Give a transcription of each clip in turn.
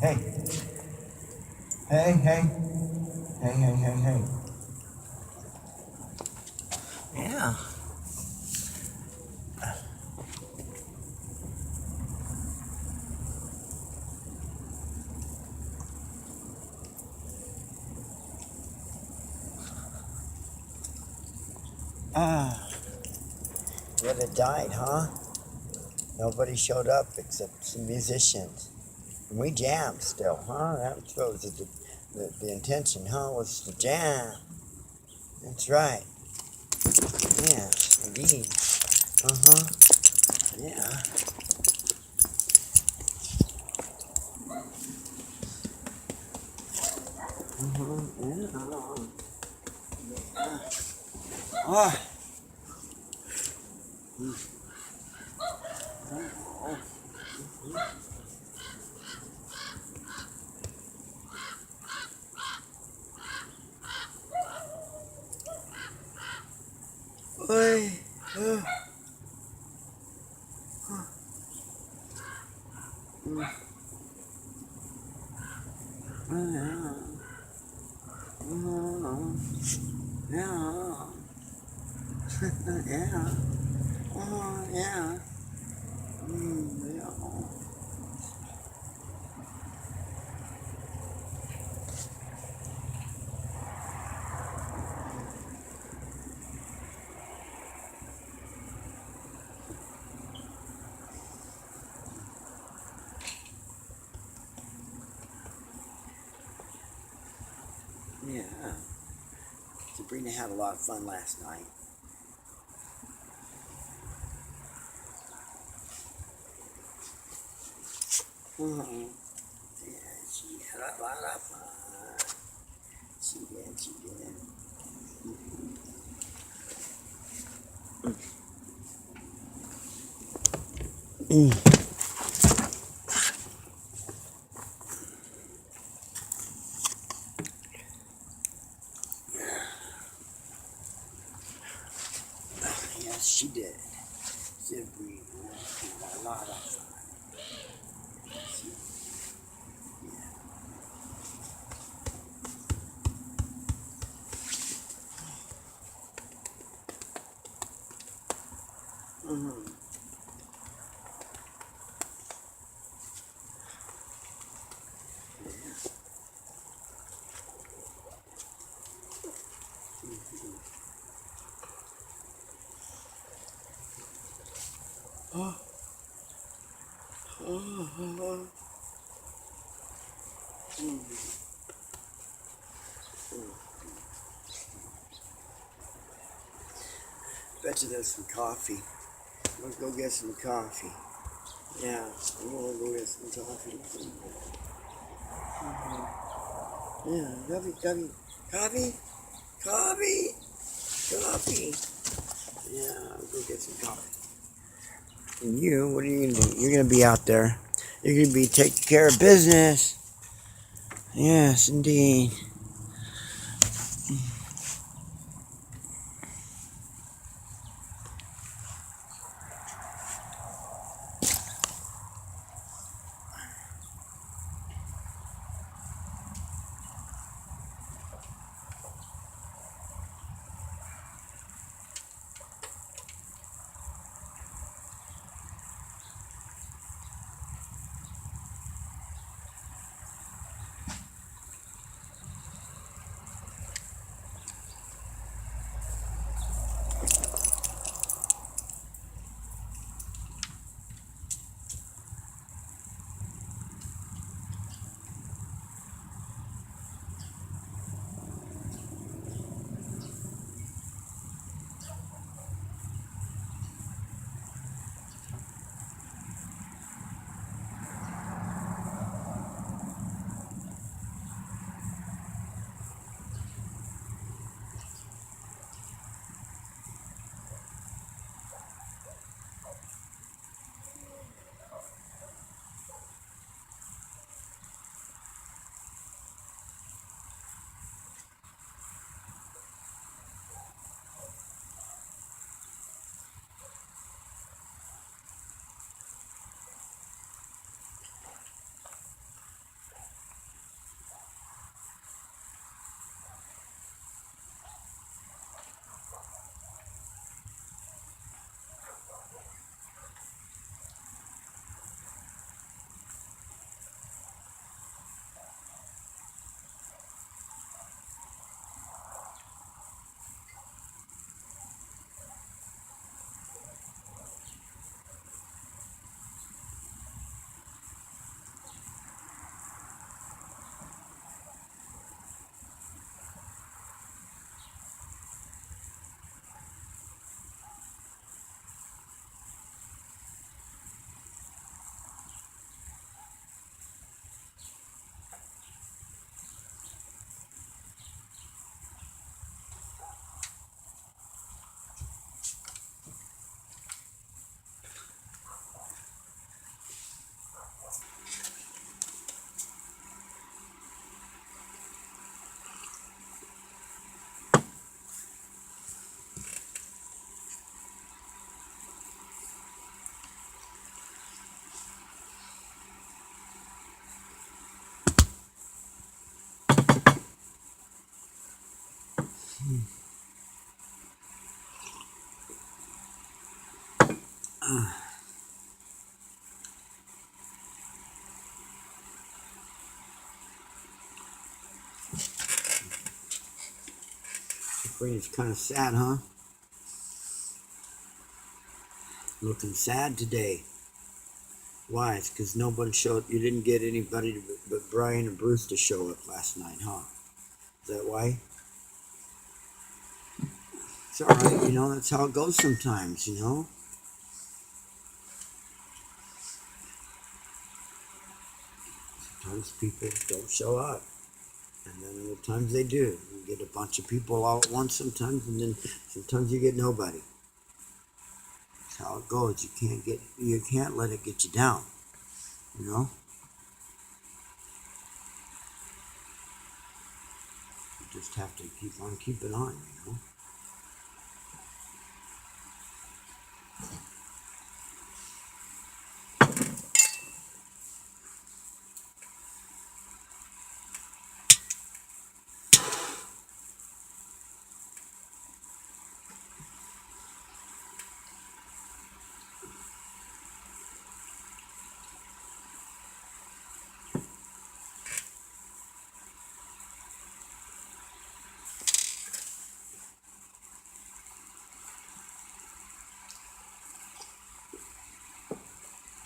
Hey, hey, hey, hey, hey, hey, hey. Yeah. Ah, what it died, huh? Nobody showed up except some musicians. And we jammed still, huh? That was the intention, huh? Was to jam. That's right. Yes, indeed. Uh-huh. Yeah. Yeah. Ah. Oi. Yeah. Yeah. Yeah. Yeah. Yeah. Sabrina had a lot of fun last night. Yeah, she had a lot of fun. She did, she did. Yes, she did. Sabrina had a lot of fun. She, mm-hmm. Oh, oh, oh, oh. Bet you there's some coffee. Let's go get some coffee. Yeah, I'm gonna go get some coffee. Yeah, coffee, coffee, coffee, coffee, coffee. Yeah, I'll go get some coffee. And you, what are you gonna do? You're gonna be out there. You're gonna be taking care of business. Yes, indeed. It's kind of sad, huh? Looking sad today. Why? It's because nobody showed. You didn't get anybody but Brian and Bruce to show up last night, huh? Is that why? It's all right. That's how it goes sometimes. Sometimes people don't show up, and then other times they do. You get a bunch of people all at once sometimes, and then sometimes you get nobody. That's how it goes. You can't let it get you down. You just have to keep on keeping on.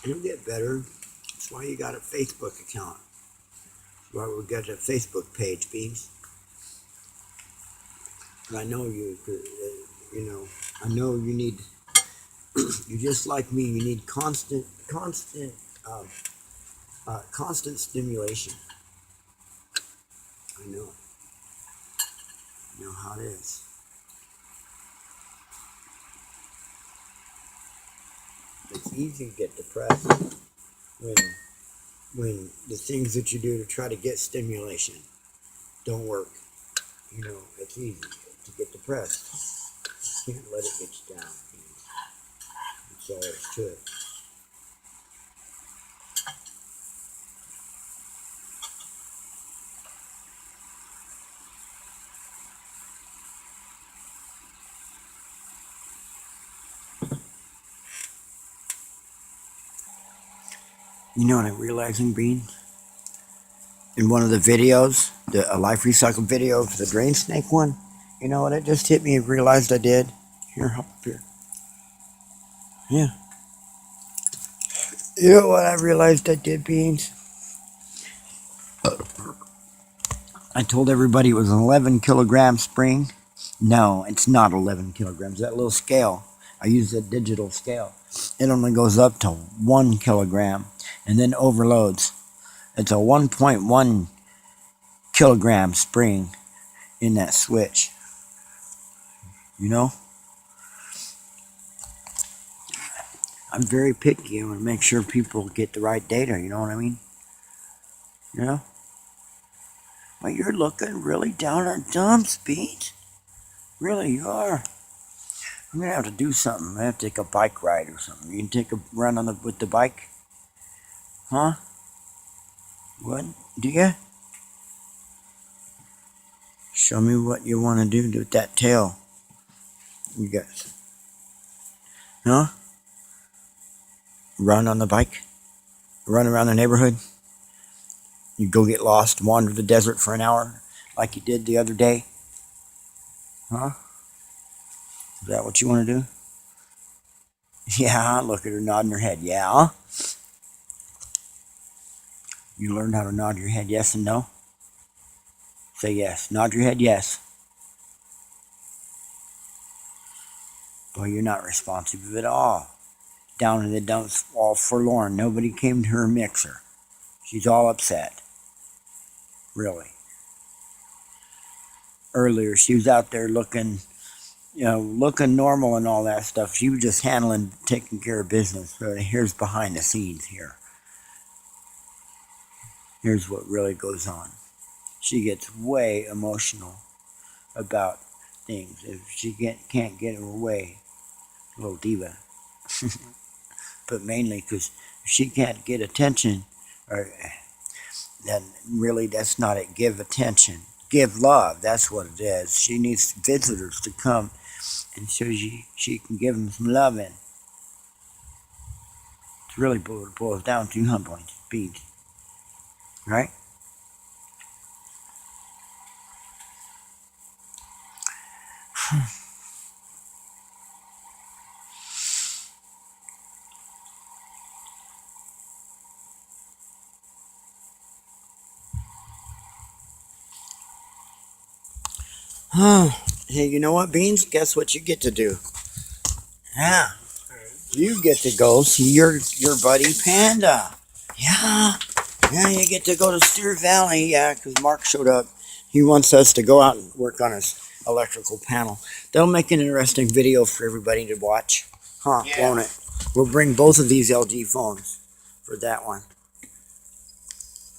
It'll get better. That's why you got a Facebook account. That's why we got a Facebook page, Beans. And I know I know you need, you're just like me, you need constant stimulation. I know. I know how it is. It's easy to get depressed when the things that you do to try to get stimulation don't work. It's easy to get depressed. You can't let it get you down. That's all there's to it. You know what I'm realizing, Bean? In one of the videos, a life recycle video for the drain snake one, you know what? It just hit me and realized I did. Here, hop up here. Yeah. You know what I realized I did, Beans? I told everybody it was an 11 kilogram spring. No, it's not 11 kilograms. That little scale, I use a digital scale. It only goes up to 1 kilogram and then overloads. It's a 1.1 kilogram spring in that switch. I'm very picky. I want to make sure people get the right data. You know what I mean? But you're looking really down on dumps, Pete. Really, you are. I'm gonna have to do something. I have to take a bike ride or something. You can take a run with the bike, huh? What? Do you? Show me what you want to do with that tail. You guys, huh? Run on the bike? Run around the neighborhood? You go get lost, wander the desert for an hour, like you did the other day? Huh? Is that what you want to do? Yeah, look at her nodding her head. Yeah? You learned how to nod your head yes and no? Say yes. Nod your head yes. Well, you're not responsive at all. Down in the dumps, all forlorn. Nobody came to her mixer. She's all upset. Really. Earlier, she was out there looking normal and all that stuff. She was just taking care of business. So here's behind the scenes here. Here's what really goes on. She gets way emotional about things. If she can't get her way, little diva. But mainly because if she can't get attention, then really that's not it. Give attention. Give love. That's what it is. She needs visitors to come and so she can give them some loving. really boils down to, huh, boy? Beads, right? Hey, you know what, Beans? Guess what you get to do? Yeah, you get to go see your buddy Panda. Yeah, yeah, you get to go to Steer Valley. Yeah, because Mark showed up. He wants us to go out and work on his electrical panel. That'll make an interesting video for everybody to watch, huh? Yeah. Won't it? We'll bring both of these LG phones for that one.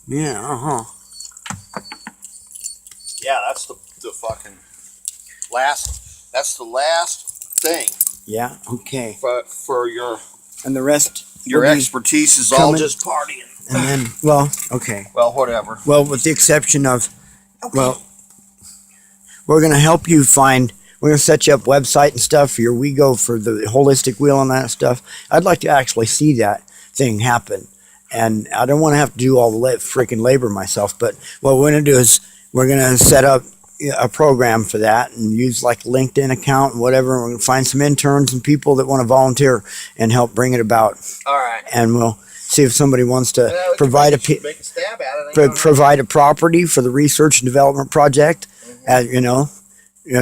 Yeah, Yeah, that's the fucking last. That's the last thing yeah, okay. for your And the rest, your will be expertise is all coming- just partying. And then, well, okay. Well, whatever. Well, with the exception of, well, we're going to help you find, we're going to set you up website and stuff for your WeGo for the holistic wheel and that stuff. I'd like to actually see that thing happen. And I don't want to have to do all the freaking labor myself, but what we're going to do is we're going to set up a program for that and use like LinkedIn account and whatever. And we're going to find some interns and people that want to volunteer and help bring it about. All right. And we'll see if somebody wants to Yeah, we provide can make a stab at it. provide a property for the research and development project, you know,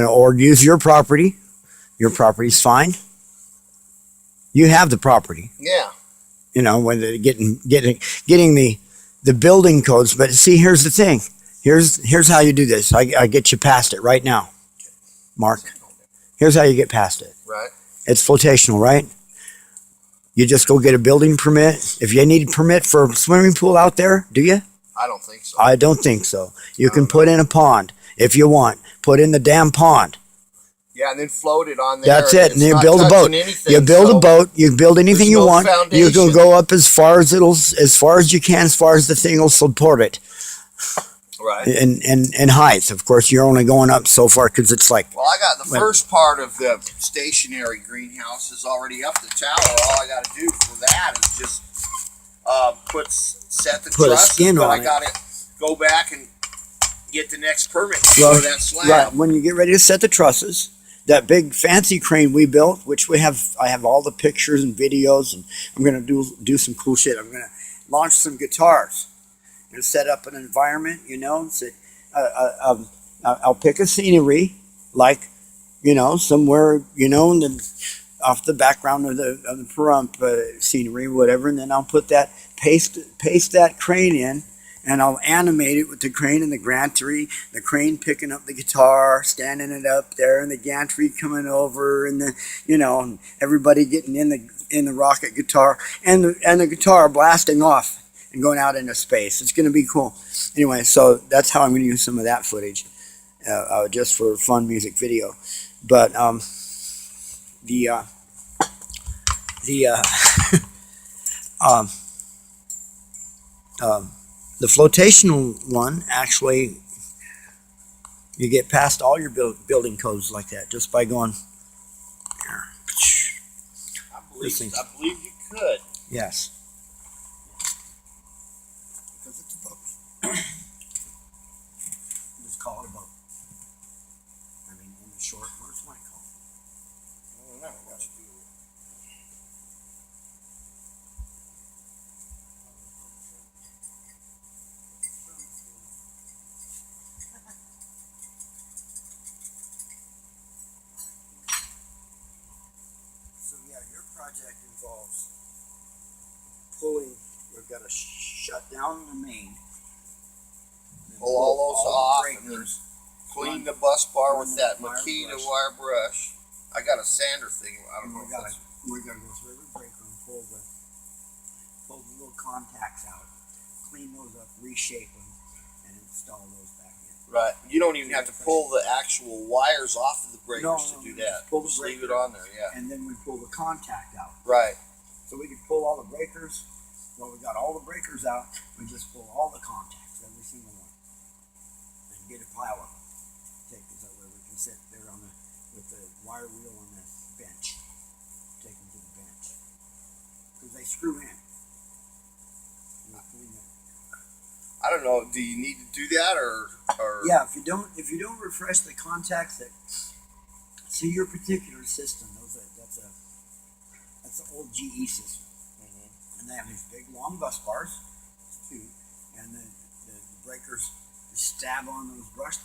or use your property. Your property's fine. You have the property, Yeah. you know, when they're getting the building codes. But see, here's the thing. Here's how you do this. I get you past it right now, Mark. Here's how you get past it. Right. It's flotational, right? You just go get a building permit. If you need a permit for a swimming pool out there, do you? I don't think so. I don't think so. You can put in a pond if you want. Put in the damn pond. Yeah, and then float it on there. That's it. And you It's build a not boat. touching anything, You build a so boat. You build anything there's you no want. You can foundation. go up as far as you can, as far as the thing will support it. Right. In height, of course, you're only going up so far because it's like. Well, I got the Well- first part of the stationary greenhouse is already up the tower. All I got to do for that is just set the Put a trusses. skin but on I it. got to go back and get the next permit Well, for that slab. Right, when you get ready to set the trusses, that big fancy crane we built, which I have all the pictures and videos, and I'm gonna do some cool shit. I'm gonna launch some guitars. I'm gonna set up an environment, you know. I'll pick a scenery, like, you know, somewhere, you know, off the background of the Pahrump scenery, whatever, and then I'll put that paste that crane in. And I'll animate it with the crane and the gantry, the crane picking up the guitar, standing it up there, and the gantry coming over, and the, you know, and everybody getting in the rocket guitar, and the guitar blasting off and going out into space. It's going to be cool. Anyway, so that's how I'm going to use some of that footage, just for fun music video. But the flotational one, actually, you get past all your building codes like that just by going. I believe you could. Yes. Because it's a boat. Just call it a boat. I mean, in the short words, what I call it. I don't know what you do. So yeah, your project involves pulling. We've got to shut down the main. Pull all those off and then breakers. clean the bus bar with Run that the wire Makita brush. wire brush. I got a sander thing. I don't know if that's We're gonna go through every breaker and pull the little contacts out, clean those up, reshape them, and install those back in. right. You don't even have to pull the actual wires off of the breakers No, to do no, that. pull the Just leave it breaker. on there. Yeah. And then we pull the contact out. Right. So we can pull all the breakers. Well, we got all the breakers out. We just pull all the contacts, every single one, and get a pile of them. Take it that way we can sit there with the wire wheel on the bench. Take them to the bench because they screw in. don't know. Do you need to do that or? Yeah, if you don't refresh the contacts that to your particular system, that's an old GE system, and they have these big long bus bars too, and the breakers stab on those brush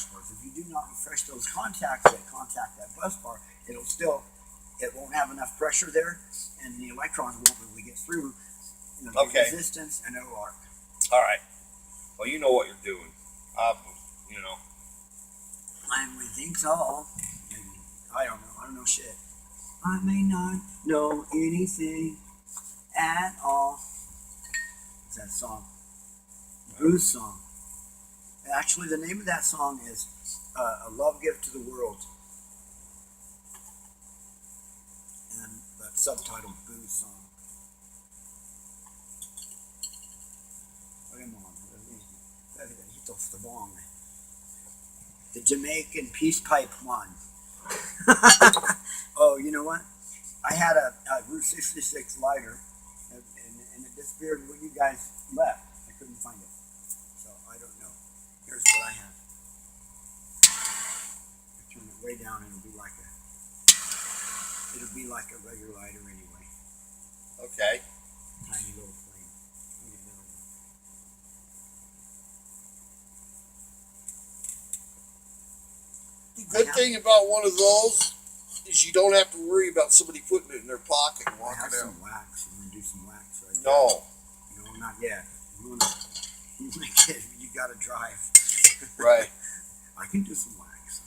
bars. If you do not refresh those contacts that contact that bus bar, it won't have enough pressure there, and the electrons won't really get through. Okay. Resistance, and it'll arc. All right. Well, you know what you're doing. I would think so. Maybe. I don't know. I don't know shit. I may not know anything at all. What's that song? Blues song. Actually, the name of that song is A Love Gift to the World. And that's subtitled Blues song. The Jamaican peace pipe one. Oh, you know what? I had a Route 66 lighter, and it disappeared when you guys left. I couldn't find it, so I don't know. Here's what I have. I turn it way down, and it'll be like a regular lighter anyway. Okay. Tiny little flame. The good thing about one of those is you don't have to worry about somebody putting it in their pocket and I walking have out. some wax. You want to do some wax right No. there? No, not yet. You got to drive. Right. I can do some wax.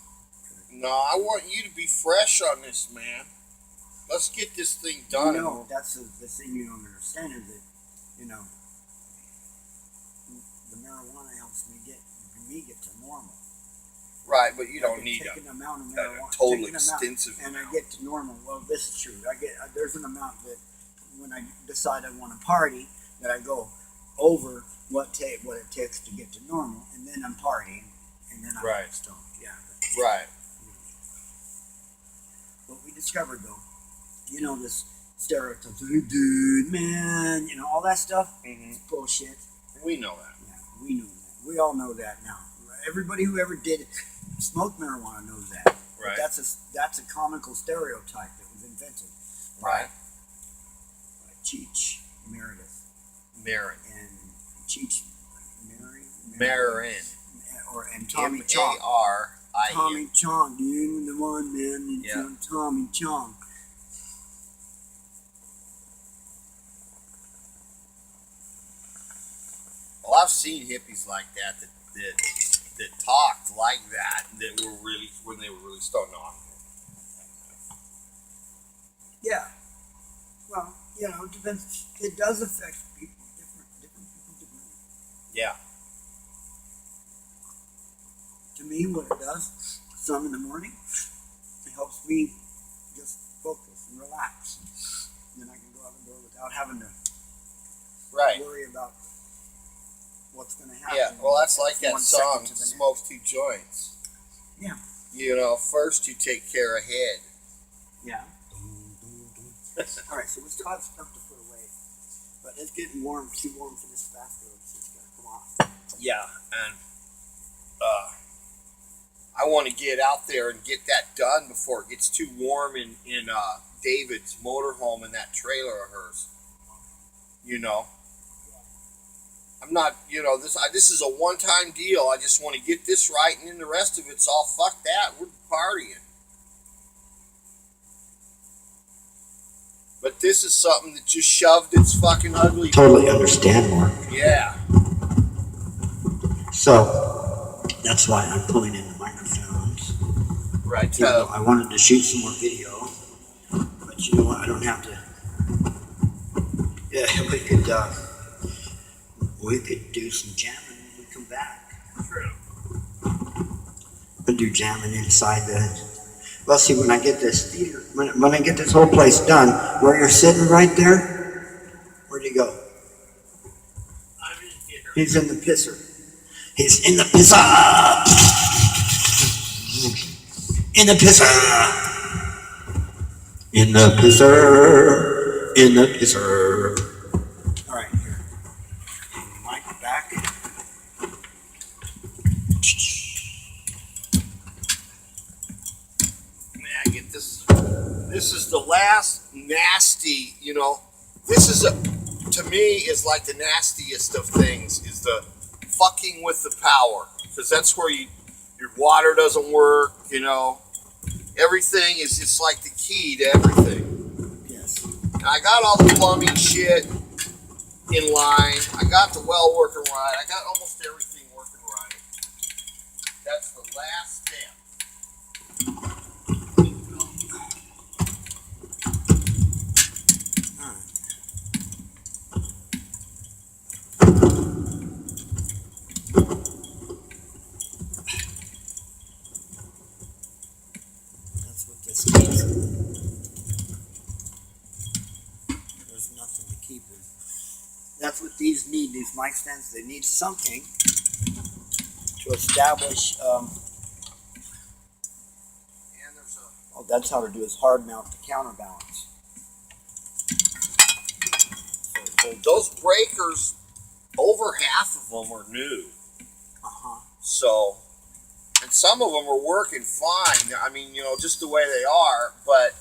Okay. No, I want you to be fresh on this, man. Let's get this thing done. That's the thing you don't understand is that, the marijuana helps me get to normal. Right, but you don't need a amount of marijuana, total extensive and amount. I get to normal. Well, this is true. There's an amount that when I decide I want to party, that I go over what it takes to get to normal, and then I'm partying, and then I'm stoned. Yeah. Right. What we discovered though, this stereotype, dude, man, all that stuff. Mm-hmm. It's bullshit. We know that. Yeah, we know that. We all know that now. Everybody who ever did smoke marijuana knows that. Right. But that's a comical stereotype that was invented. Right. By Cheech Meredith. Marin. And Cheech Marin. And Tommy Chong. M-A-R-I-N. Tommy Chong, dude, the one man. Yeah. Tommy Chong. Well, I've seen hippies like that talked like that were really when they were really stoned on. Yeah. Well, it depends. It does affect people different people differently. Yeah. To me, what it does, some in the morning, it helps me just focus and relax. And then I can go out the door without having to worry about what's going to happen. Yeah, well, that's like that song, to Smokes Two Joints. Yeah. First you take care of head. Yeah. All right, so we still have stuff to put away, but it's getting warm, too warm for this bathrobe, so it's got to come off. Yeah, and I want to get out there and get that done before it gets too warm in David's motorhome in that trailer of hers. I'm not, this is a one-time deal. I just want to get this right, and then the rest of it's all fuck that. We're partying. But this is something that just shoved its fucking ugly. Totally understand, Mark. Yeah. So that's why I'm pulling in the microphones. Right. I wanted to shoot some more video, but you know what? I don't have to. Yeah, we could do some jamming when we come back. True. We'll do jamming inside the. Well, see, when I get this theater, when I get this whole place done, where you're sitting right there, where'd he go? I'm in here. He's in the pisser. He's in the pisser. In the pisser. In the pisser. In the pisser. All right, here. Mic back. is the last nasty, this is to me is like the nastiest of things is the fucking with the power. Because that's where your water doesn't work, everything is just like the key to everything. Yes. And I got all the plumbing shit in line. I got the well working right. I got almost everything working right. That's the last step. That's what this needs. There's nothing to keep it. That's what these need, these mic stands. They need something to establish. And there's Oh, that's how to do is hard mount the counterbalance. those breakers, over half of them are new. So, and some of them are working fine. I mean, just the way they are. But,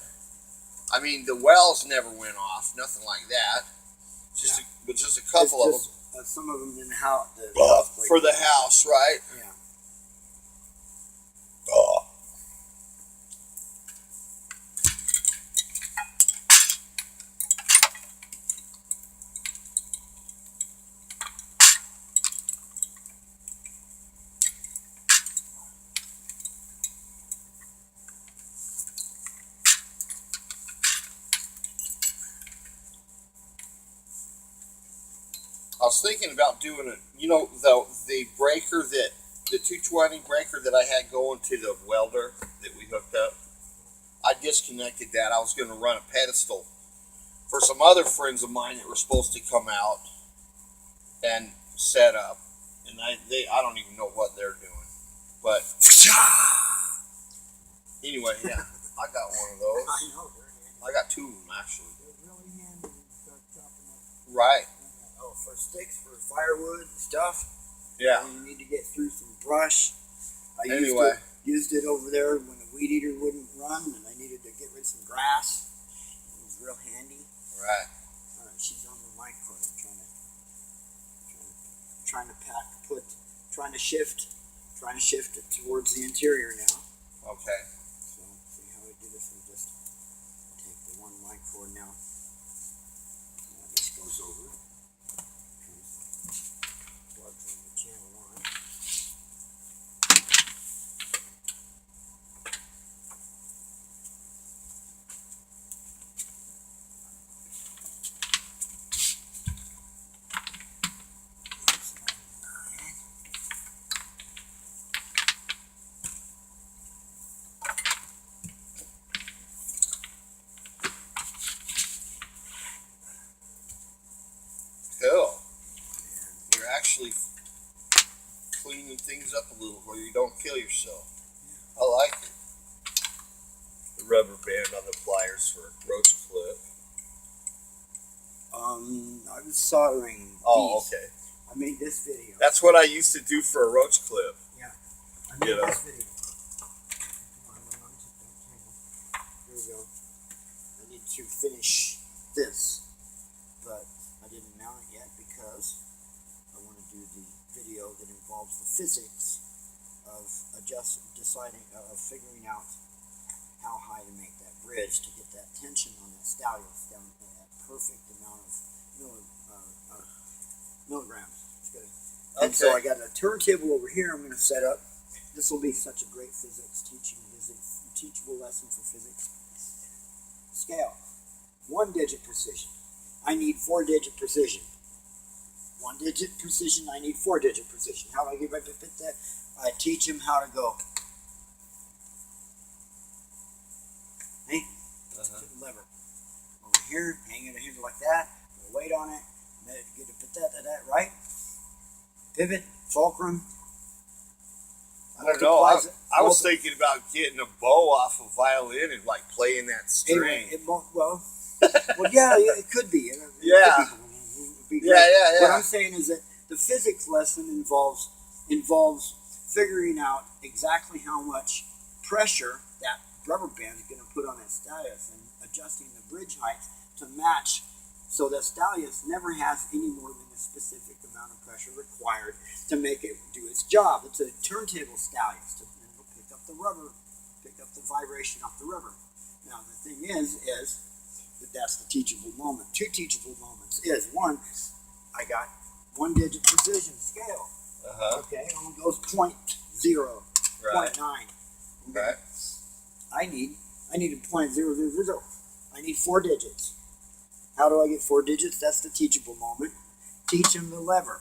I mean, the wells never went off. Nothing like that. But just a couple of them. Some of them in the house. For the house, right? Yeah. Oh. I was thinking about doing it. The breaker the 220 breaker that I had going to the welder that we hooked up. I disconnected that. I was going to run a pedestal for some other friends of mine that were supposed to come out and set up, and I don't even know what they're doing. But anyway, yeah, I got one of those. I know. I got two of them actually. They're really handy when you start chopping up. Right. Oh, for sticks, for firewood and stuff. Yeah. When you need to get through some brush. I used it over there when the weed eater wouldn't run, and I needed to get rid of some grass. It was real handy. Right. All right, she's on the mic for it. Trying to shift it towards the interior now. Okay. So see how I do this. We just take the one mic cord now. This goes over. Plug from the channel on. Cool. You're actually cleaning things up a little where you don't kill yourself. I like it. The rubber band on the pliers for a roach clip. I was soldering. Oh, these. okay. I made this video. That's what I used to do for a roach clip. Yeah. I made You know. this video. Come on, here we go. I need to finish this, but I didn't mount it yet because I want to do the video that involves the physics of figuring out how high to make that bridge to get that tension on that stallion down to that perfect amount of milligrams. And so I got a turntable over here I'm going to set up. This will be such a great teachable lesson for physics. Scale. 1-digit precision. I need 4-digit precision. 1-digit precision, I need 4-digit precision. How do I get back to fit that? I teach him how to go. Hey? Lever. Over here, hang it a handle like that, put a weight on it, get to put that, right? Pivot, fulcrum. I don't know. I was thinking about getting a bow off a violin and like playing that string. Well, yeah, it could be. Yeah. Yeah. What I'm saying is that the physics lesson involves figuring out exactly how much pressure that rubber band is going to put on that stylus and adjusting the bridge height to match so that Stalius never has any more than a specific amount of pressure required to make it do its job. It's a turntable Stalius. It'll pick up the rubber, pick up the vibration off the rubber. Now the thing is that that's the teachable moment. Two teachable moments is one, I got 1 digit precision scale. Okay, it only goes 0.0, Right. 0.9. Okay. Right. I need a 0.00. I need 4 digits. How do I get 4 digits? That's the teachable moment. Teach him the lever.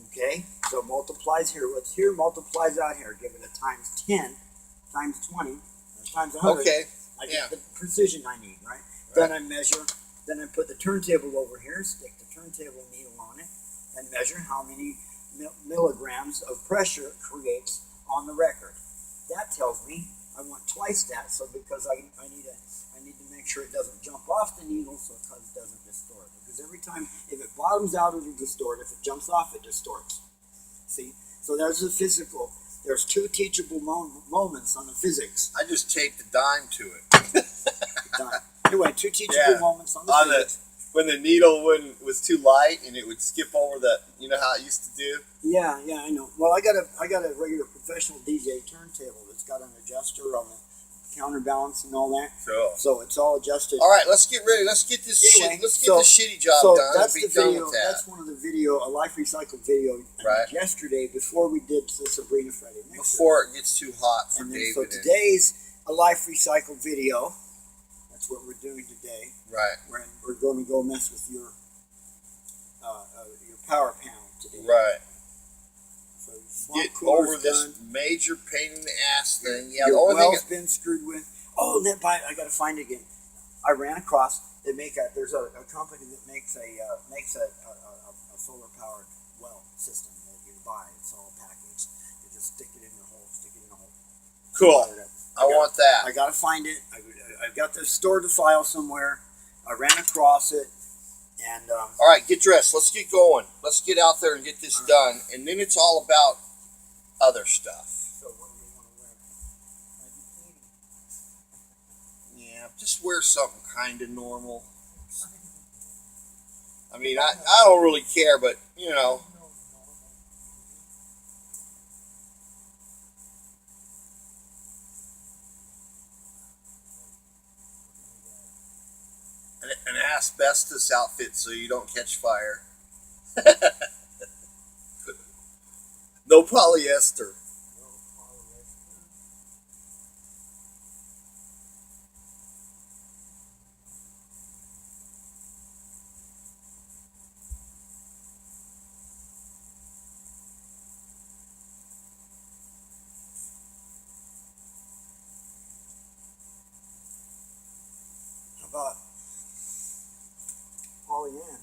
Okay, so multiplies here. What's here multiplies out here. Give it a times 10, times 20, times 100. Okay. I Yeah. get the precision I need, right? Then I measure. Then I put the turntable over here. Stick the turntable needle on it, and measure how many milligrams of pressure it creates on the record. That tells me I want twice that, so because I need to make sure it doesn't jump off the needle, so it doesn't distort. Because every time, if it bottoms out, it'll distort. If it jumps off, it distorts. See, so there's the physical. There's 2 teachable moments on the physics. I just taped the dime to it. Done. Anyway, 2 teachable moments on the physics. When the needle was too light and it would skip over the, you know how it used to do? Yeah, I know. Well, I got a regular professional DJ turntable that's got an adjuster on the counterbalance and all that. Cool. So it's all adjusted. All right, let's get ready. Let's get this Anyway, this shitty job so done. that's and be the done video. with that. That's one of the video, a life recycled video Right. yesterday before we did the Sabrina Friday mix. Before it gets too hot for And then, David. so today's a life recycled video. That's what we're doing today. Right. We're going to go mess with your power panel today. Right. So your swamp Get cooler's over this done. major pain in the ass thing. Yeah, the Your only well's thing. been screwed with. Oh, I got to find it again. I ran across. There's a company that makes a solar powered well system that you buy. It's all packaged. You just stick it in your hole. Stick it in a hole. Cool. I want that. I got to find it. I've got to store the file somewhere. I ran across it, and All right, get dressed. Let's get going. Let's get out there and get this done. And then it's all about other stuff. so what do you want to wear? Yeah, just wear something kind of normal. I mean, I don't really care, but, you know. An asbestos outfit so you don't catch fire. No polyester. How about Pollyann?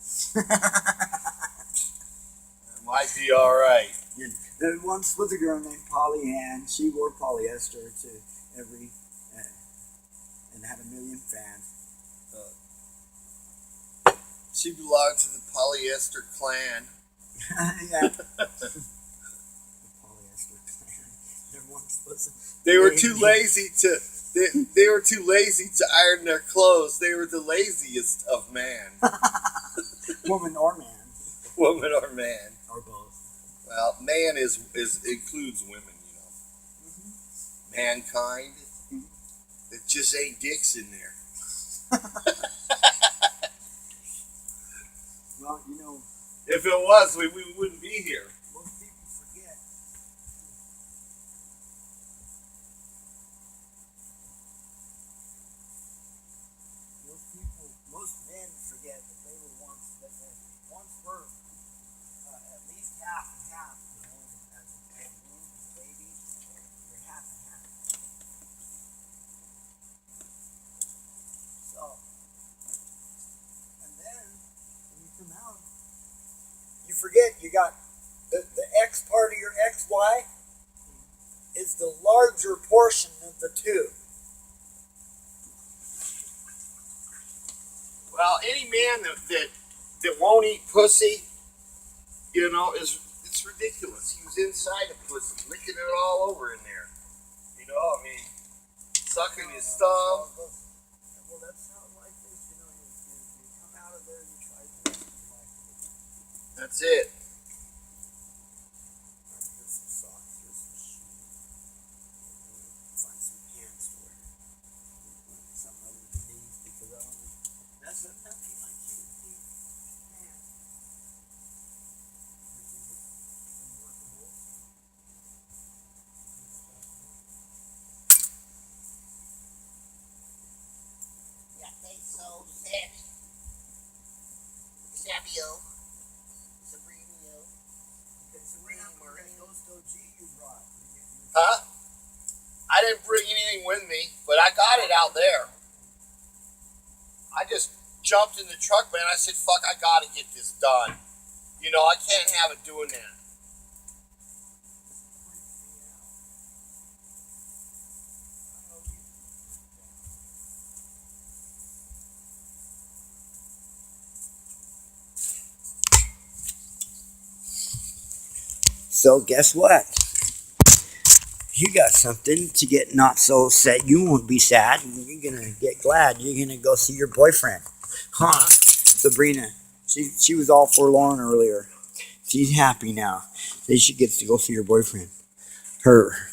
Might be all right. There once was a girl named Pollyann. She wore polyester to every and had 1 million fans. She belonged to the polyester clan. Yeah. The polyester clan. There once was They were too lazy to. They were too lazy to iron their clothes. They were the laziest of man, woman or man woman or man. or both. Well, man is includes women, you know. Mankind. It just ain't dicks in there. Well, you know, If it was, we wouldn't be here. most people forget. Most men forget that they were once were at least half and half. You know, as a baby, you're half and half. So, and then when you come out, you forget you got the X part of your XY is the larger portion of the two. Well, any man that won't eat pussy, you know, it's ridiculous. He was inside a pussy, licking it all over in there. You know, I mean, sucking his thumb. That's it. Here's some socks. Here's some shoes. Find some pants to wear. Something other than these because I don't. That's nothing like shoes. Pants. Yeah, they so savvy. Savio. Sabrino. Okay, so we're not wearing those OG you brought. Huh? I didn't bring anything with me, but I got it out there. I just jumped in the truck, man. I said, fuck, I gotta get this done. You know, I can't have it doing that. So guess what? You got something to get not so sad. You won't be sad. You're gonna get glad. You're gonna go see your boyfriend, huh? Sabrina, she was all forlorn earlier. She's happy now. Then she gets to go see her boyfriend.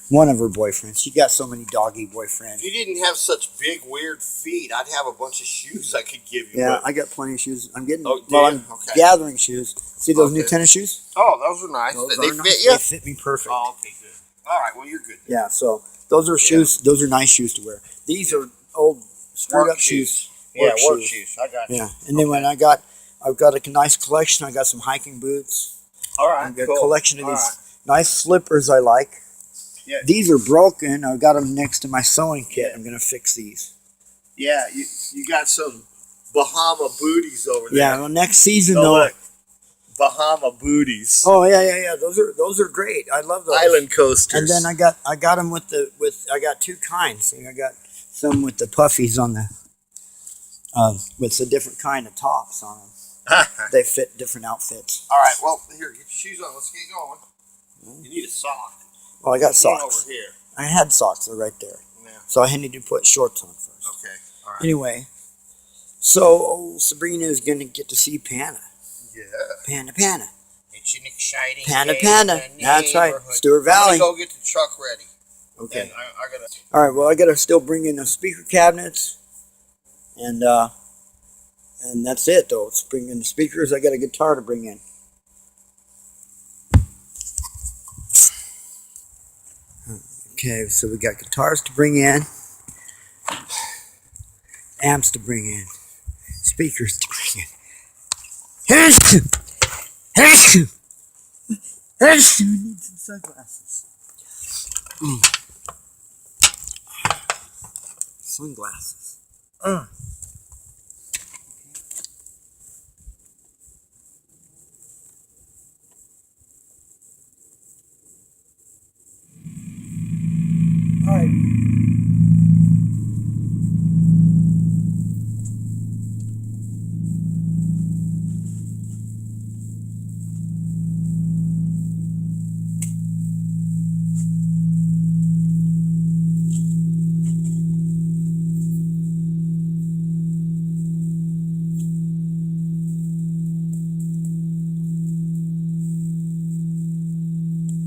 One of her boyfriends. She got so many doggy boyfriends. If you didn't have such big, weird feet, I'd have a bunch of shoes I could give you. Yeah, but- I got plenty of shoes. I'm getting. Oh, well, do I'm you? Okay. gathering shoes. See those new Okay. tennis shoes? Oh, those are nice. Those they are fit nice. you? They fit me perfect. Oh, okay, good. All right, well, you're good. Yeah, so those are shoes. Those are nice shoes to wear. These are old screwed up shoes. Yeah, Work work shoes. shoes. I got you. Yeah, and then when I've got a nice collection. I got some hiking boots. All right, I've got cool. a collection of All these right. nice slippers I like. Yeah. These are broken. I've got them next to my sewing kit. Yeah. I'm gonna fix these. Yeah, you got some Bahama booties over there. Yeah, well, next season Oh, though. look. Bahama booties. Oh yeah. Those are great. I love those. Island coasters. And then I got them I got two kinds. I got some with the puffies on the with a different kind of tops on them. They fit different outfits. All right, well, here, get your shoes on. Let's get going. You need a sock. Well, I got One socks. over here. I had socks. They're right there. Yeah. So I need to put shorts on first. Okay. All right. Anyway, so Sabrina is gonna get to see Panda. Yeah. Panda. It's an exciting Panda, day Panda. in the That's right. neighborhood. Stewart I'm Valley. gonna go get the truck ready. Okay. And I gotta. All right. Well, I gotta still bring in the speaker cabinets, and that's it though. It's bring in the speakers. I got a guitar to bring in. Okay, so we got guitars to bring in, amps to bring in, speakers to bring in. We need some sunglasses. Sunglasses. All right.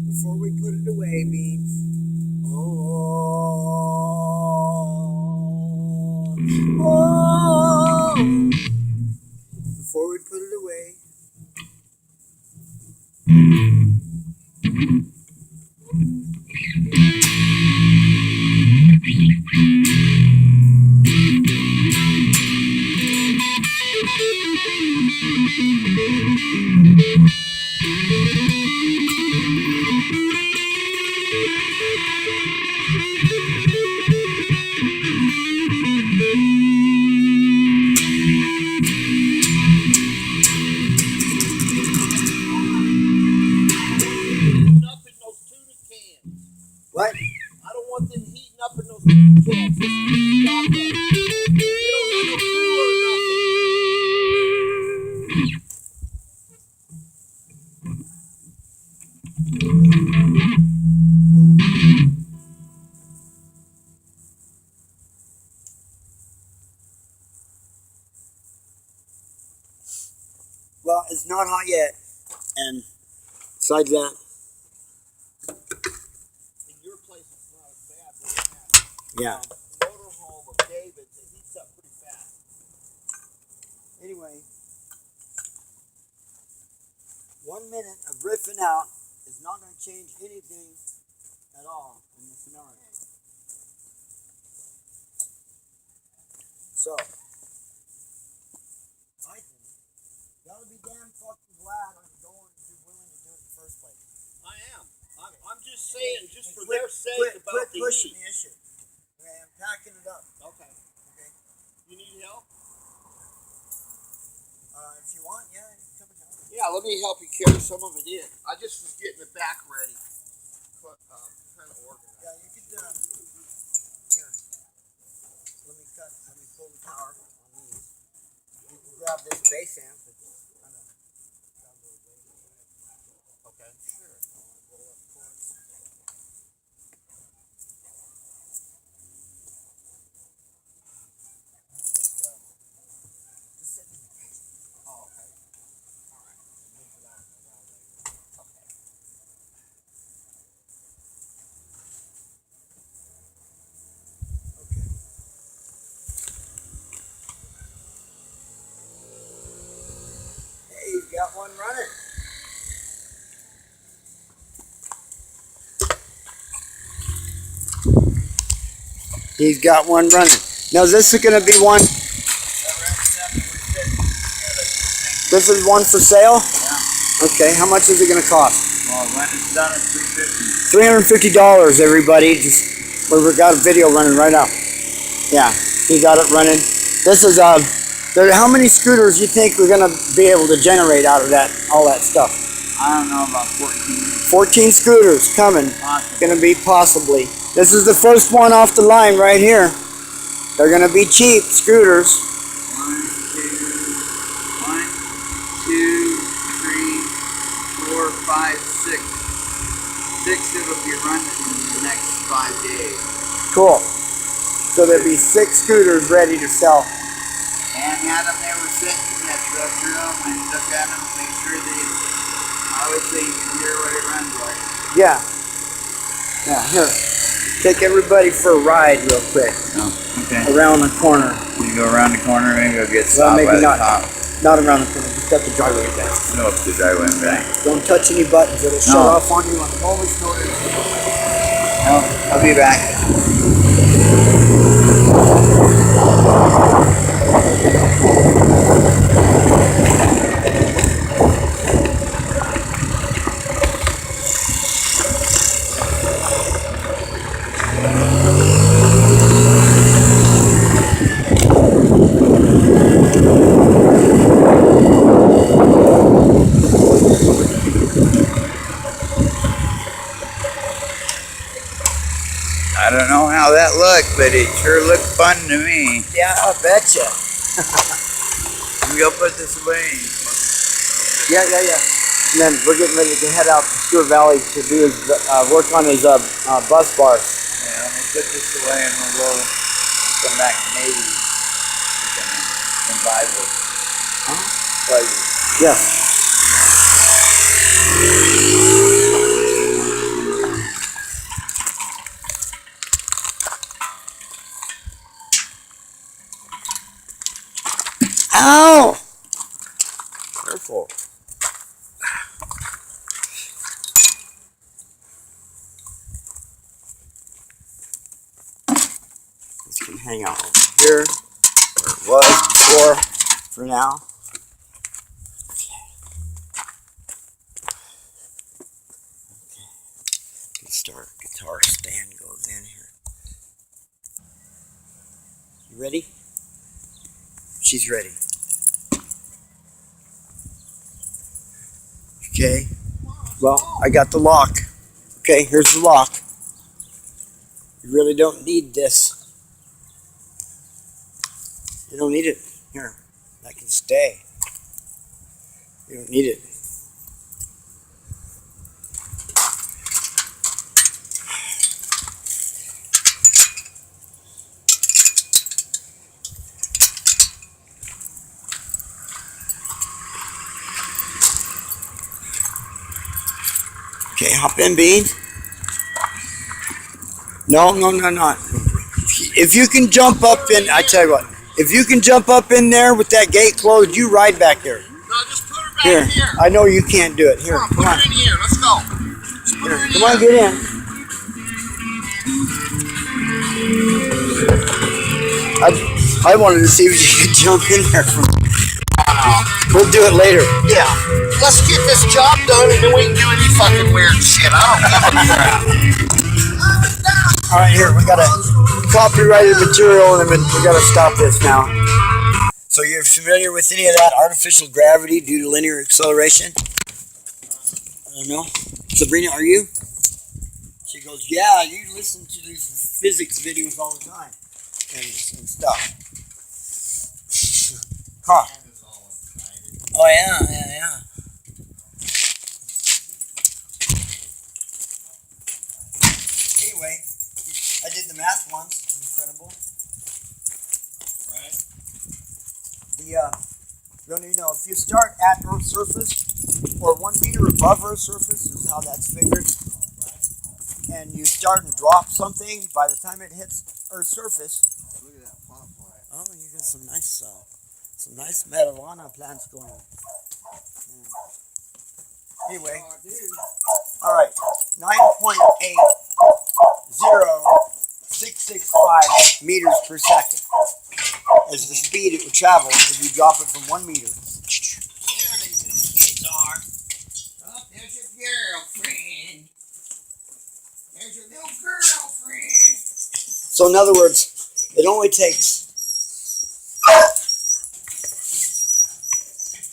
Before we put it away, Beans. Before we put it away. Up in those tuna cans. What? I don't want them heating up in those tuna cans. Stop them. They don't have no crew or nothing. Well, it's not hot yet. And besides that, In your place, it's not as bad, but yeah. motorhome of David's, it heats up pretty fast. Anyway, 1 minute of riffing out is not going to change anything at all in the scenario. So, I think you gotta be damn fucking glad I'm willing to do it in the first place. I am. I'm just saying, just for Quit- their sake about quit the pushing heat. the issue. Okay, I'm packing it up. Okay. Okay. You need help? If you want, yeah, you can come and help. Yeah, let me help you carry some of it in. I just was getting the back ready. Kind of organized. Yeah, you could. Here, let me pull the power on these. You can grab this bass amp. It's kind of got a little weight. Okay. Sure. Roll up chords. Just sit in the kitchen. Oh, okay. All right. Move it out around later. Okay. Okay. Hey, you got one running. He's got one running. Now this is going to be one. This is one for sale? Yeah. Okay, how much is it going to cost? Well, when it's done, it's $350. $350, everybody. We've got a video running right now. Yeah, he got it running. This is how many scooters you think we're gonna be able to generate out of that, all that stuff? I don't know, about 14. 14 scooters coming. Possibly. Gonna be possibly. This is the first one off the line right here. They're gonna be cheap scooters. 1, 2, 3, 4, 5, 6. 6 it'll be running in the next 5 days. Cool. So there'll be 6 scooters ready to sell. And had them, they were sitting at the room and look at them, make sure they, obviously you can hear what it runs like. Yeah. Yeah, here. Take everybody for a ride real quick. Oh, okay. Around the corner. You go around the corner and go get Well, stopped maybe by the not. top. Not around the corner. Just up the driveway back. No, up the driveway and back. Don't touch any buttons. It'll shut No. off on you on the moment's notice. No, I'll be back. I don't know how that looked, but it sure looked fun to me. Yeah, I betcha. I'm gonna put this away. Yeah. And then we're getting ready to head out to Stewart Valley to do his work on his bus bar. Yeah, I'm gonna put this away and we'll go come back to Navy. We can imbibe with pleasure. Yes. Ow! Careful. This can hang out over here, where it was before, for now. Start guitar stand goes in here. You ready? She's ready. Okay. Well, I got the lock. Okay, here's the lock. You really don't need this. You don't need it. Here, that can stay. You don't need it. Okay, hop in, Beans. No. If you can jump up in, I tell you what, if you can jump up in there with that gate closed, you ride back there. No, just put her back Here, here. I know you can't do it. Here, Come on, put her in here. Let's go. Just put her in Come here. on, get in. I wanted to see if you could jump in there. We'll do it later. Yeah. Let's get this job done and then we can do any fucking weird shit. I don't give a crap. All right, here, we got a copyrighted material and we got to stop this now. So you're familiar with any of that artificial gravity due to linear acceleration? I don't know. Sabrina, are you? She goes, yeah, you listen to these physics videos all the time and stuff. Huh. Oh, yeah. Anyway, I did the math once. Incredible. Right? Don't you know, if you start at Earth's surface or 1 meter above Earth's surface is how that's figured, and you start and drop something, by the time it hits Earth's surface, Look at that pop plant. oh, you got some nice marijuana plants going. Anyway, all right, 9.80665 meters per second is the speed it would travel if you drop it from 1 meter. There these kids are. Oh, there's your girlfriend. There's your little girlfriend. So in other words, it only takes,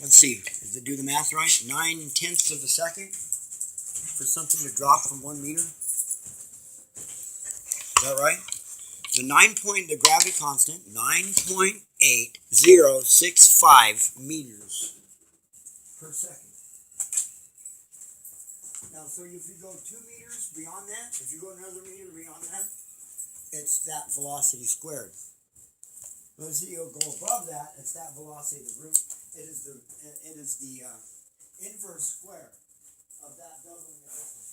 let's see, did it do the math right? 9/10 of a second for something to drop from 1 meter. Is that right? The gravity constant, 9.8065 meters per second. Now, so if you go 2 meters beyond that, if you go another meter beyond that, it's that velocity squared. But if you go above that, it's that velocity, the root. It is the inverse square of that doubling of distance.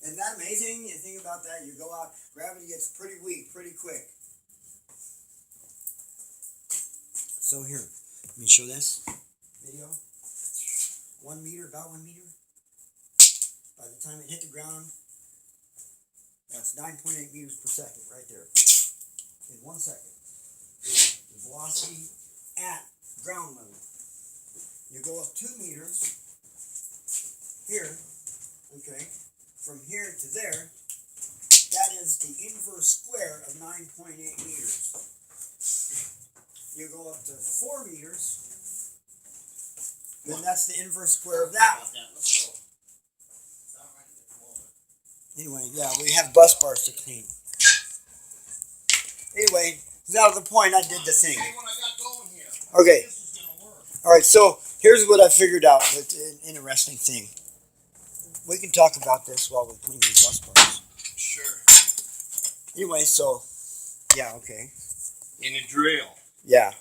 Isn't that amazing? You think about that, you go out, gravity gets pretty weak, pretty quick. So here, let me show this video. 1 meter, about 1 meter. By the time it hit the ground, that's 9.8 meters per second right there. In 1 second. The velocity at ground level. You go up 2 meters here, okay, from here to there, that is the inverse square of 9.8 meters. You go up to 4 meters, then that's the inverse square of that. Let's go. Anyway, yeah, we have bus bars to clean. Anyway, it's out of the point, I did the thing. Hey, what I got going here. Okay, This is gonna work. all right, so here's what I figured out. It's an interesting thing. We can talk about this while we clean these bus bars. Sure. Anyway, so, yeah, okay. In a drill. Yeah.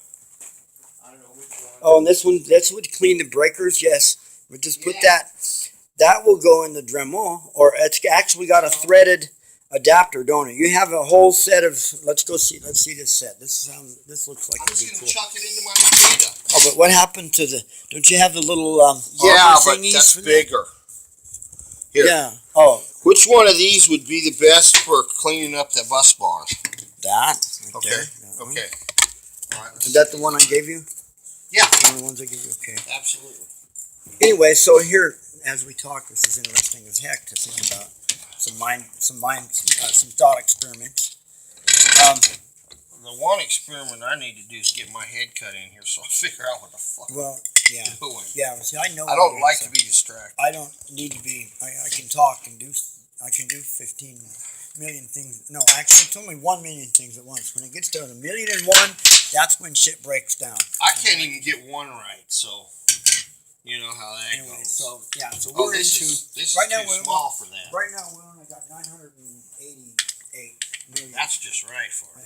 I don't know which one. Oh, and this one, that's what clean the breakers, yes. We just put that. That will go in the Dremel, or it's actually got a threaded adapter, don't it? You have a whole set of, let's see this set. This looks like I'm it'd just be gonna cool. chuck it into my mosquito. Oh, but what happened to don't you have the little, Yeah, arbor but thingies that's for that? bigger. Here. Yeah. Oh, Which one of these would be the best for cleaning up the bus bars? that. Right Okay. there. That one. Okay. All right. Is that the one I gave you? Yeah. One of the ones I gave you? Okay. Absolutely. Anyway, so here, as we talk, this is interesting as heck to think about. Some thought experiments. The one experiment I need to do is get my head cut in here so I figure out what the fuck Well, yeah. I'm doing. Yeah, see, I know. I don't what like it is, to be distracted. I don't need to be. I can talk and do. I can do 15 million things. No, actually, it's only 1 million things at once. When it gets to 1,000,001, that's when shit breaks down. I can't even get one right, so you know how that Anyway, goes. so yeah, so Oh, we're this into. is right now too we're small for that. Right now we only got 988 million. That's just right for it.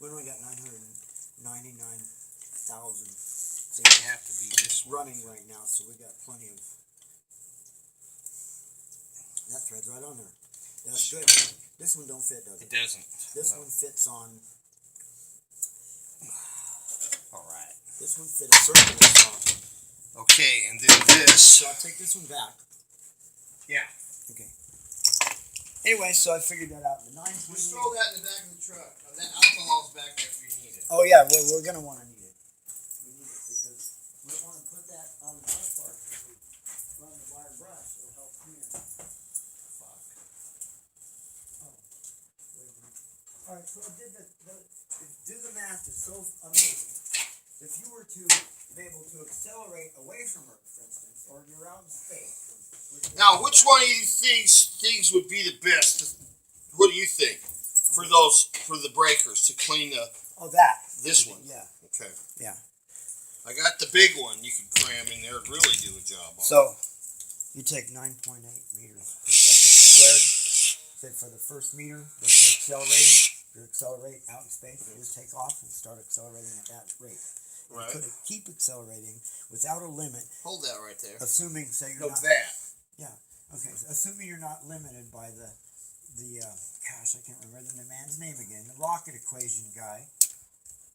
We only got 999,000. testing They have to be this one. running right now, so we got plenty of. That thread's right on there. That's good. This one don't fit, does it? It doesn't. This No. one fits on. All right. This one fit a circle. So Okay, and then this. I'll take this one back. Yeah. Okay. Anyway, so I figured that out. The 9. Just throw that in the back of the truck. That alcohol's back there if you need it. Oh yeah, we're gonna want to need it. We need it because we want to put that on the brush part because we run the wire brush. It'll help clean it. Fuck. Oh, wait a minute. All right, so I did do the math is so amazing. If you were to be able to accelerate away from Earth, for instance, or you're out in space. Now, which one of these things would be the best? What do you think for the breakers to clean Oh, that. this one? Yeah. Okay. Yeah. I got the big one. You can cram in there and really do a job on. So you take 9.8 meters per second squared. Say for the first meter, that's accelerating. You accelerate out in space, you just take off and start accelerating at that rate. Right. You could keep accelerating without a limit, Hold that right there. assuming, say you're No, not. that. Okay, so assuming you're not limited by the gosh, I can't remember the man's name again, the rocket equation guy,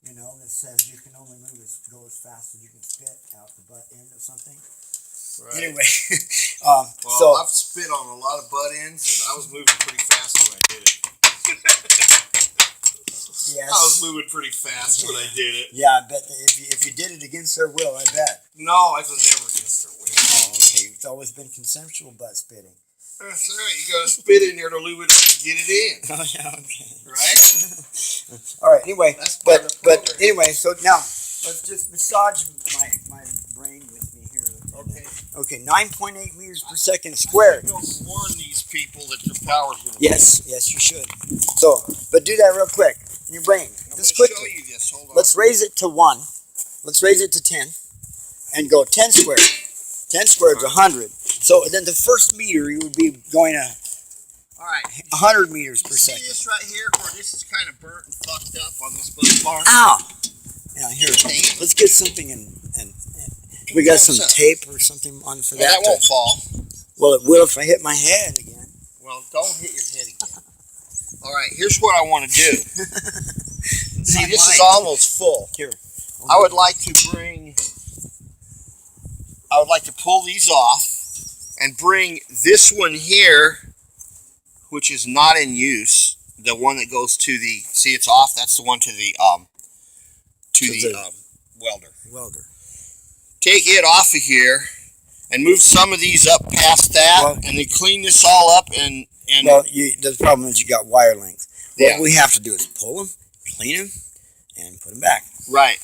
you know, that says you can only go as fast as you can spit out the butt end of something. Right. Anyway, Well, so I've spit on a lot of butt ends, and I was moving pretty fast when I did it. yes, I was moving pretty fast when I did it. yeah, I bet that if you did it against their will, I bet. No, I was never against their will. Oh, okay, it's always been consensual butt spitting. That's right. You gotta spit in there to lube it to get it in, Oh yeah, okay. right? All right. Anyway, That's part of the but program. anyway, so now let's just massage my brain with me here. Okay. Okay, 9.8 meters per second squared. Go warn these people that their power's gonna. Yes, yes, you should. So, but do that real quick in your brain, I'm just gonna show quickly. you this. Hold on. Let's raise it to 1. Let's raise it to 10, and go 10 squared. 10 squared is 100. So then the first meter you would be going to All right. 100 meters per See second. this right here, where this is kind of burnt and fucked up on this bus bar. Ow! Yeah, here. Let's get something and we got some tape or something on for Well, that. that won't fall. Well, it will if I hit my head again. Well, don't hit your head again. All right. Here's what I want to do. See, this is almost full. Here. I would like to pull these off and bring this one here, which is not in use, the one that goes to the, see it's off, that's the one to the welder. welder. Take it off of here and move some of these up past that, Well- and then clean this all up and Well, the problem is you got wire length. Yeah. What we have to do is pull them, clean them, and put them back. right,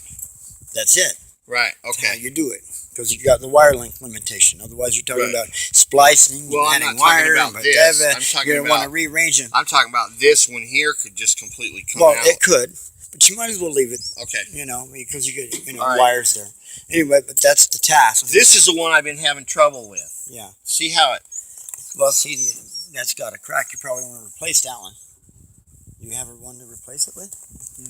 That's it. right, That's how okay. you do it. Because you got the wire length limitation. Otherwise, you're talking Right. about splicing, Well, I'm adding not talking wire, about but this. I'm talking you're going to want to about- rearrange them. I'm talking about this one here could just completely come Well, out. it could, but you might as well leave it. Okay. You know, because you get All right. wires there. Anyway, but that's the task. This is the one I've been having trouble with. Yeah. See how it, Well, see, that's got a crack. You probably want to replace that one. You have one to replace it with?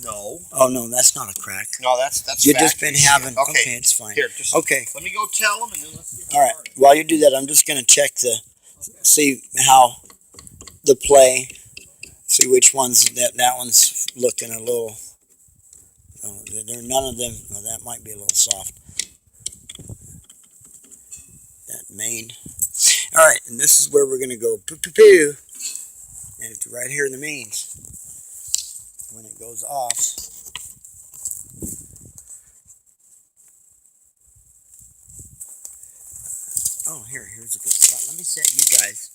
no. Oh no, that's not a crack. No, that's You've just factory been shit. having. Okay, Okay, it's fine. here, just Okay. let me go tell them, and then let's get All right. started. While you do that, I'm just going to check see how the play, see which ones that one's looking a little. Oh, there none of them. Well, that might be a little soft. That main. All right, and this is where we're going to go. Poo poo poo. And it's right here in the mains. When it goes off. Oh, here's a good spot. Let me set you guys.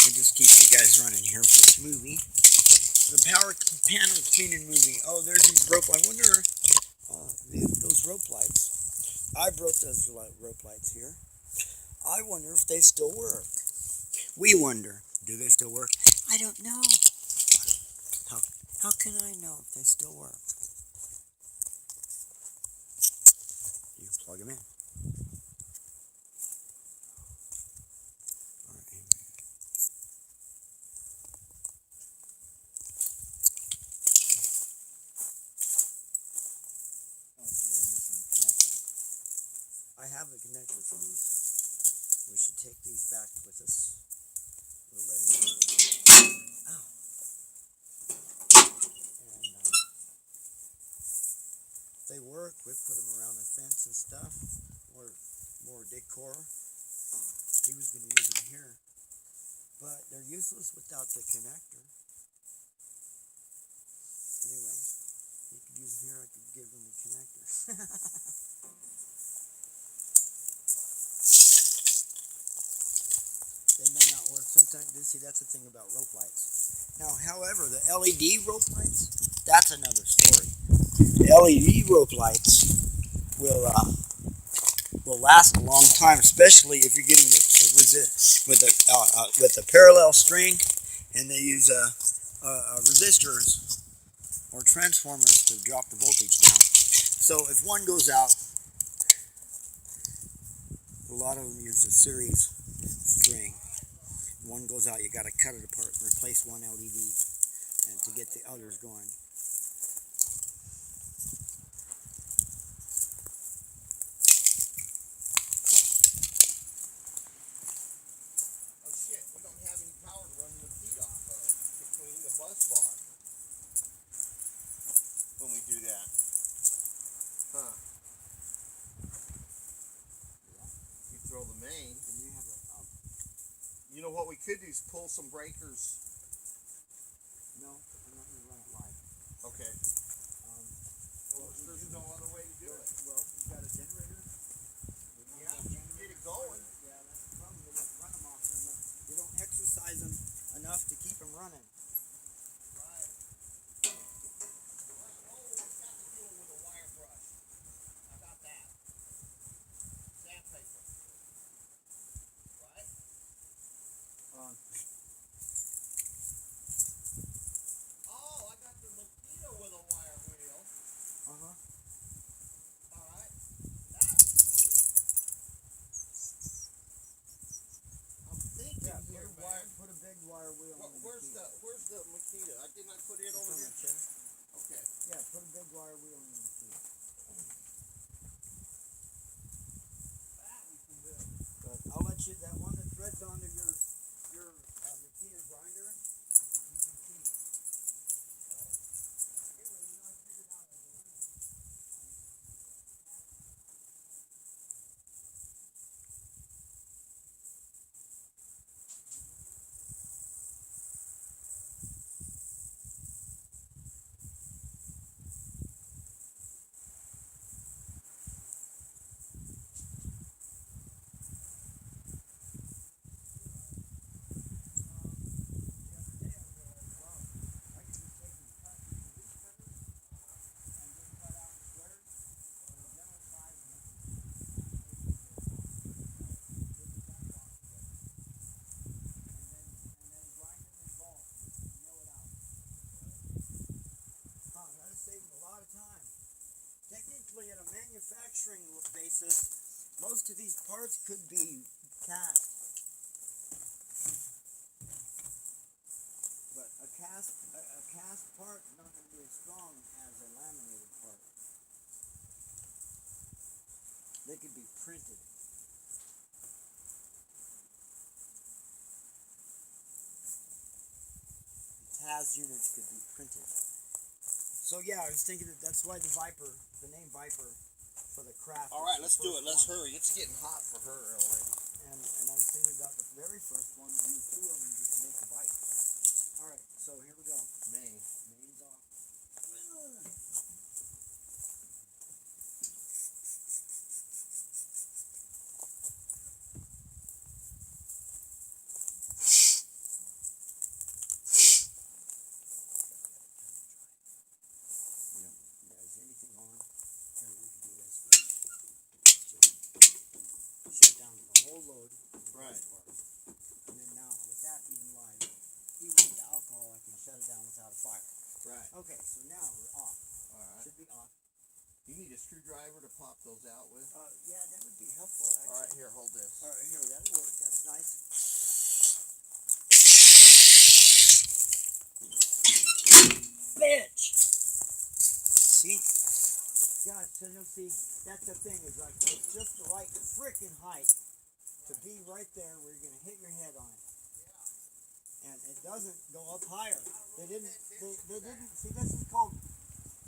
We'll just keep you guys running here for this movie. The power panel cleaning movie. Oh, there's these rope. I wonder, those rope lights. I broke those rope lights here. I wonder if they still work. We wonder, do they still work? I don't know. How can I know if they still work? You plug them in. All right, oh, see, we're missing the connector. connector for these. We should take these back with us. We'll let him go. Ow. And they work. We put them around the fence and stuff. More decor. He was going to use them here. But they're useless without the connector. Anyway, he could use them here. I could give him the connector. They may not work. Sometimes, see, that's the thing about rope lights. Now, however, the LED rope lights, that's another story. The LED rope lights will last a long time, especially if you're getting with a parallel string, and they use resistors or transformers to drop the voltage down. So if one goes out, a lot of them use a series string. One goes out, you got to cut it apart and replace one LED and to get the others going. Oh shit, we don't have any power to run the feed off of between the bus bar when we do that. Huh. You throw the main. And you have You know what we could do is pull some breakers. no, I'm not going to run it live. Okay. Well, there's no other way to do it. Well, you've got a generator. Yeah, get it going. Yeah, that's the problem. They don't run them off there enough. You don't exercise them enough to keep them running. Right. Oh, we got to do it with a wire brush. How about that? Sandpaper. Right? Um, Oh, I got the mosquito with a wire wheel. uh-huh. Alright. That we can do. I'm thinking Yeah, here, man. put a big wire wheel on the Where's the mosquito? Didn't I put it over on here? the chair. Okay. Yeah, put a big wire wheel on the machine. That we can do. But I'll let you, that one that threads onto your Makita grinder, you can keep. Right? Anyway, you know, I figured out as a limit. Technically, at a manufacturing basis, most of these parts could be cast. But a cast part is not going to be as strong as a laminated part. They could be printed. TAS units could be printed. So yeah, I was thinking that's why the name Viper for the craft. All right, is let's the do first it. Let's one. hurry. It's getting hot for her already. And I was thinking about the very first one, use two of them just to make a bike. All right, so here we go. Main. Main's off. Is anything on? Here, we can do this first. Just shut down the whole load. Right. And then now, with that even live, even with the alcohol, I can shut it down without a fire. Right. Okay, so now we're off. All right. Should be off. You need a screwdriver to pop those out with. Yeah, that would be helpful, actually. All right, here, hold this. All right, here, that'll work. That's nice. Bitch! See? got it. So you'll see, that's the thing, is like, it's just the right freaking height to be right there where you're gonna hit your head on it. And it doesn't go up higher. They didn't, see, this is called,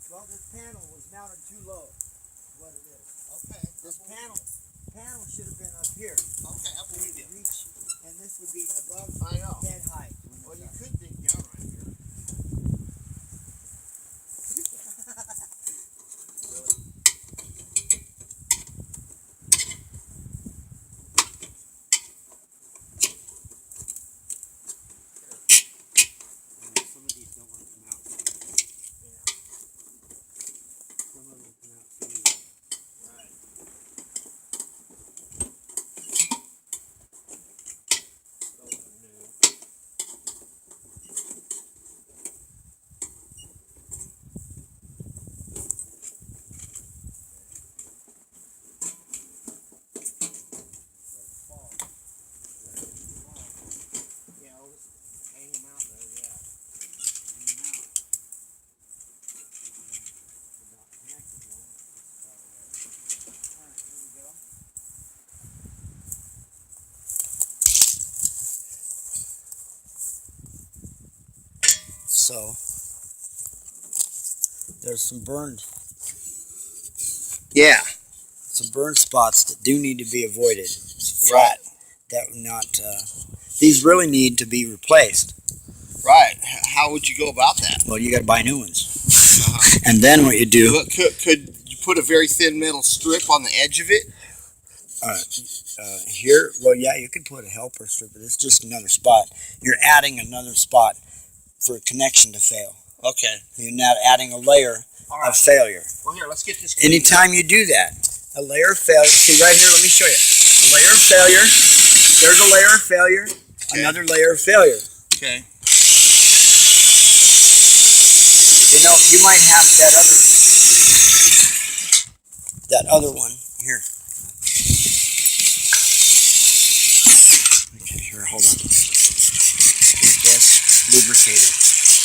well, this panel was mounted too low, is what it is. Okay. This panel should have been up here. Okay, I believe you. Reach, and this would be above I know. head height. Well, you could dig down right here. Some of these don't want to come out. Yeah. Some of them come out too. Right. Those are new. Yeah, I'll just hang them out though, yeah. Hang them out. They're not connected one. Alright, here we go. So, there's some burned spots that do need to be avoided. It's flat. That would not, these really need to be replaced. Right. How would you go about that? Well, you gotta buy new ones. And then what you do, Could you put a very thin metal strip on the edge of it? here, well, yeah, you could put a helper strip, but it's just another spot. You're adding another spot for a connection to fail. Okay. You're not adding a layer All of right. failure. Well, here, let's get this. cleaned Anytime you do that, a layer of failure, see right here, let me show you. A layer of failure, there's a layer of failure, another layer of failure. up. Okay. You know, you might have that other one here. Okay, here, hold on. Take this, lubricate it.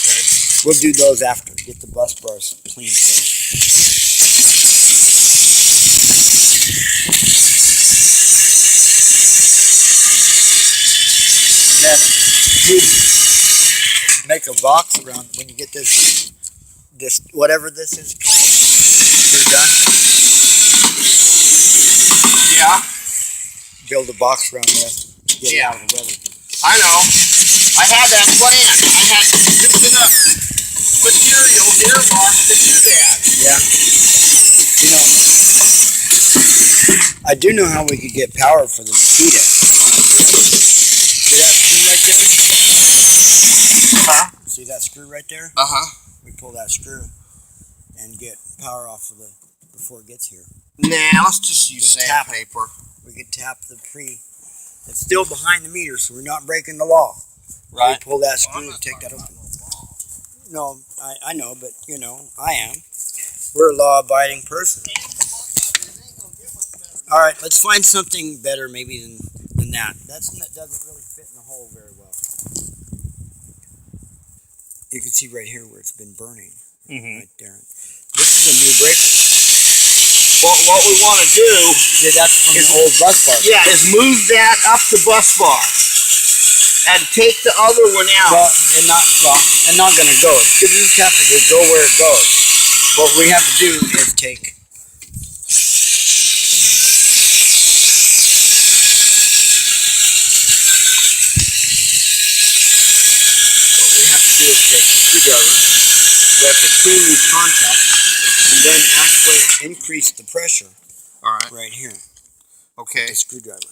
Okay. We'll do those after. Get the bus bars clean first. Then you make a box around when you get this whatever this is called. You're done. Yeah. Build a box around this. Get it Yeah. out of the weather. I know. I had that planned. I had just enough material earmarked to do that. Yeah. You know, I do know how we could get power for the mosquito. See that screw right there? Huh? See that screw right there? Uh-huh. We pull that screw and get power off of before it gets here. Nah, let's just use Just tap it. sandpaper. We could tap the It's still behind the meter, so we're not breaking the law. Right. We pull that screw and take that open. No, I know, but you know, I am. We're a law-abiding person. All right, let's find something better maybe than that. That doesn't really fit in the hole very well. You can see right here where it's been burning. Right there. This is a new breaker. Well, what we want to do, Yeah, that's from the old bus bar. yeah, is move that up the bus bar and take the other one out. And not gonna go. You just have to just go where it goes. What we have to do is take. We have to clean these contacts and then actually increase the pressure All right. right here Okay. with the screwdriver.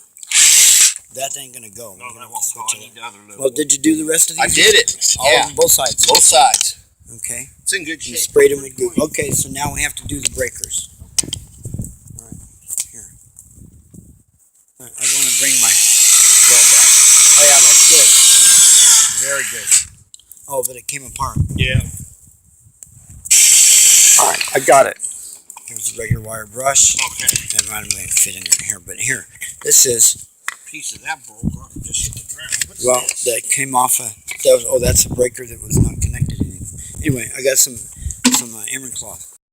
That ain't gonna go. No, We're gonna that have to won't go. switch I it. need the other little. Well, did you do the rest of these? I did it. All of Yeah. them, both sides. Both sides. Okay. It's in good You shape. sprayed them with glue. Okay, so now we have to do the breakers. All right, here. All right, I want to bring my well back. Oh yeah, that's good. Very good. Oh, but it came apart. Yeah. All right, I got it. Here's the regular wire brush. Okay. And I'm going to fit in here, but here, this is. Piece of that broke off and just hit the ground. What's Well, this? that came off that's a breaker that was not connected to anything. Anyway, I got some Emerald cloth.